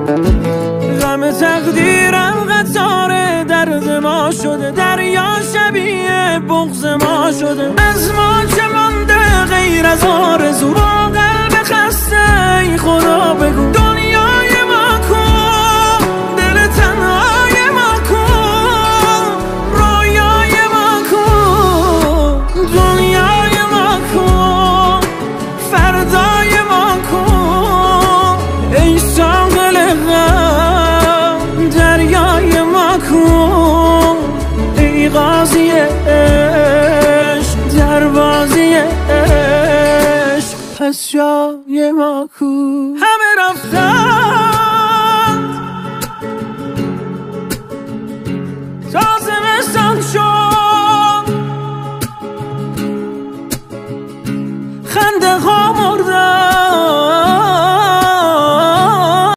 غم تقدیرم قطار درد ما شده، دریا شبیه بغض ما شده. از ما که مانده غیر از آرزو، با قلب خسته ای خدا بگو دنیای ما کن، دل تنهای ما کن، رویای ما کن، دنیای ما کن، فردای ما کن. ای ساحل غم دریای ما کن، ای قاضی عشق دروازی عشق پس جای ما کو. همه رفتند تا زمستان شد، خنده ها